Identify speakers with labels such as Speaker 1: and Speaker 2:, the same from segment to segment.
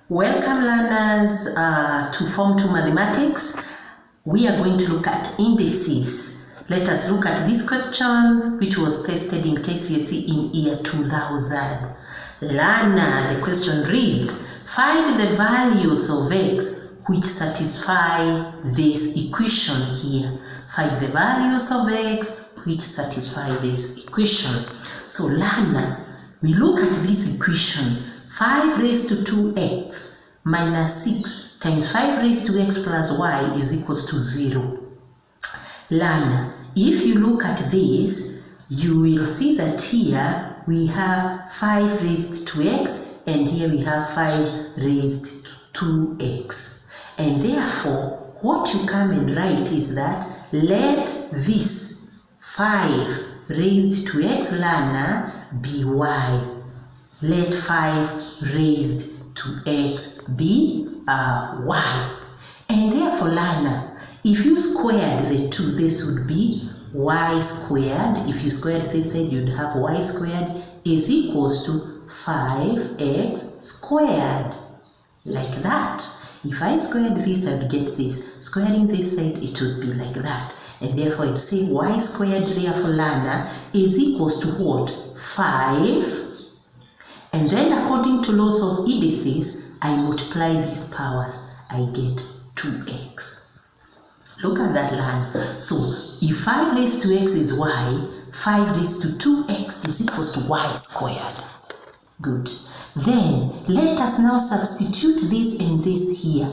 Speaker 1: Welcome learners to Form 2 Mathematics. We are going to look at indices. Let us look at this question which was tested in KCSE in year 2000. Learner, the question reads, find the values of x which satisfy this equation here. Find the values of x which satisfy this equation. So learner, we look at this equation. 5 raised to 2x minus 6 times 5 raised to x plus y is equals to 0. Learner, if you look at this, you will see that here we have 5 raised to x and here we have 5 raised to 2x. And therefore, what you come and write is that let this 5 raised to x, learner, be y. Let 5 raised to x be y. And therefore, learner, if you squared the 2, this would be y squared. If you squared this side, you'd have y squared is equals to 5x squared. Like that. If I squared this, I'd get this. Squaring this side, it would be like that. And therefore, I'd say y squared, therefore, learner, is equals to what? 5. And then according to laws of indices, I multiply these powers, I get 2x. Look at that, learner. So if 5 raised to x is y, 5 raised to 2x is equals to y squared. Good. Then let us now substitute this and this here.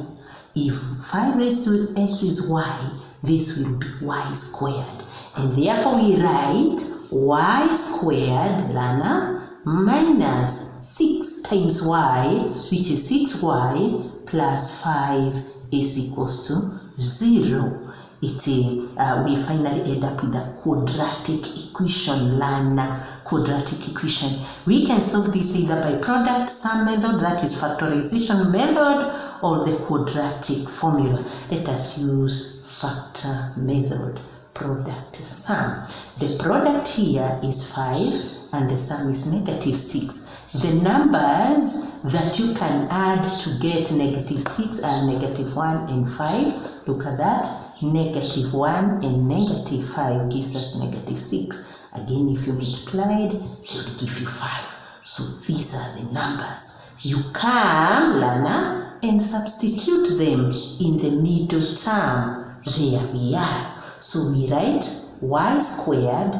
Speaker 1: If 5 raised to x is y, this will be y squared. And therefore we write y squared, learner, minus 6 times y, which is 6y, plus 5 is equals to 0. We finally end up with a quadratic equation, learner, quadratic equation. We can solve this either by product sum method, that is factorization method, or the quadratic formula. Let us use factor method, product sum. The product here is 5 and the sum is negative 6. The numbers that you can add to get negative 6 are negative 1 and 5. Look at that. Negative 1 and negative 5 gives us negative 6. Again, if you multiplied, it will give you 5. So these are the numbers. You come, learner, and substitute them in the middle term. There we are. So we write y squared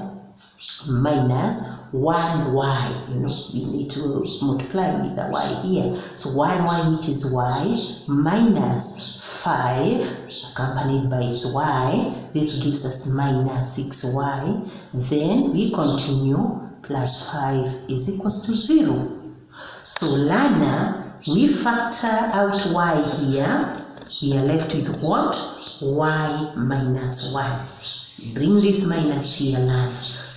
Speaker 1: minus 1y, we need to multiply with the y here. So 1y, which is y, minus 5, accompanied by its y. This gives us minus 6y. Then we continue, plus 5 is equals to 0. So learner, we factor out y here. We are left with what? Y minus 1. Bring this minus here, learner.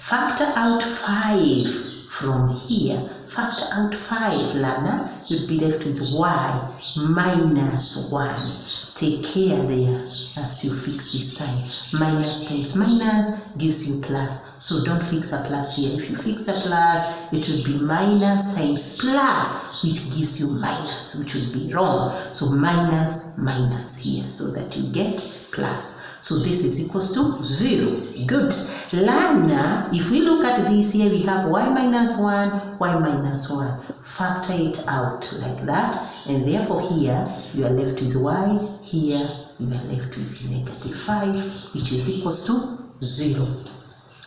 Speaker 1: Factor out 5 from here. Factor out 5, learner. You'd be left with y minus 1. Take care there as you fix this sign. Minus times minus gives you plus. So don't fix a plus here. If you fix a plus, it would be minus times plus, which gives you minus, which would be wrong. So minus minus here, so that you get plus. So this is equals to 0. Good. Learner, if we look at this here, we have y minus 1, y minus 1. Factor it out like that. And therefore here, you are left with y. Here, you are left with negative 5, which is equals to 0.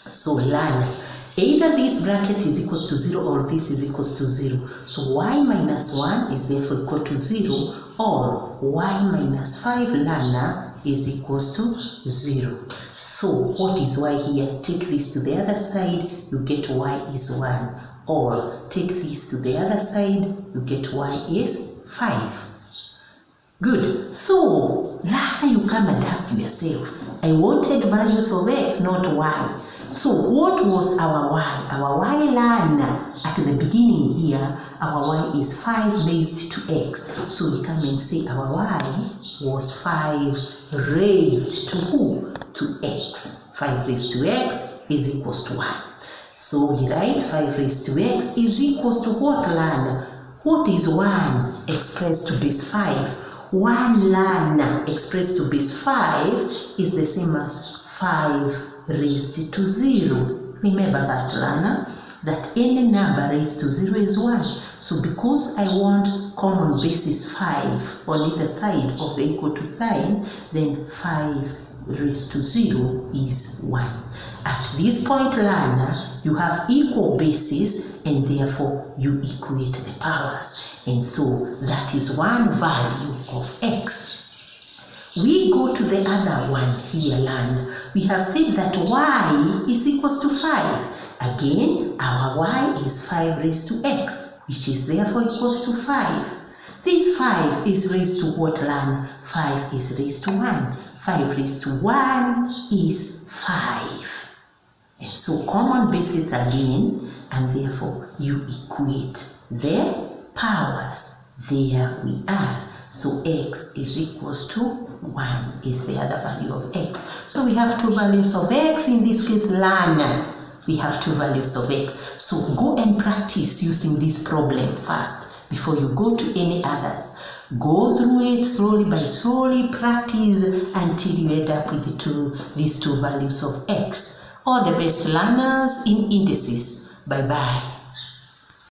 Speaker 1: So learner, either this bracket is equals to 0 or this is equals to 0. So y minus 1 is therefore equal to 0, or y minus 5, learner, is equals to 0. So what is y here? Take this to the other side, you get y is 1. Or take this to the other side, you get y is 5. Good. So now you come and ask yourself, I wanted values of x, not y. So what was our y? Our y, learner, at the beginning here, our y is 5 raised to x. So we come and say our y was 5 raised to who? To x. 5 raised to x is equals to 1. So we write 5 raised to x is equals to what, learner? What is 1 expressed to base 5? 1 learner expressed to base 5 is the same as 5 raised to 0. Remember that, learner, that any number raised to 0 is 1. So because I want common basis 5 on either side of the equal to sign, then 5 raised to 0 is 1. At this point, learner, you have equal bases and therefore you equate the powers. And so that is one value of x. We go to the other one here, learner. We have said that y is equals to 5. Again, our y is 5 raised to x, which is therefore equals to 5. This 5 is raised to what, learner? 5 is raised to 1. 5 raised to 1 is 5. And so common basis again, and therefore you equate the powers. There we are. So x is equals to 1 is the other value of x. So we have 2 values of x. In this case, learner, we have 2 values of x. So go and practice using this problem first before you go to any others. Go through it slowly by slowly, practice until you end up with these 2 values of x. All the best, learners in indices. Bye-bye.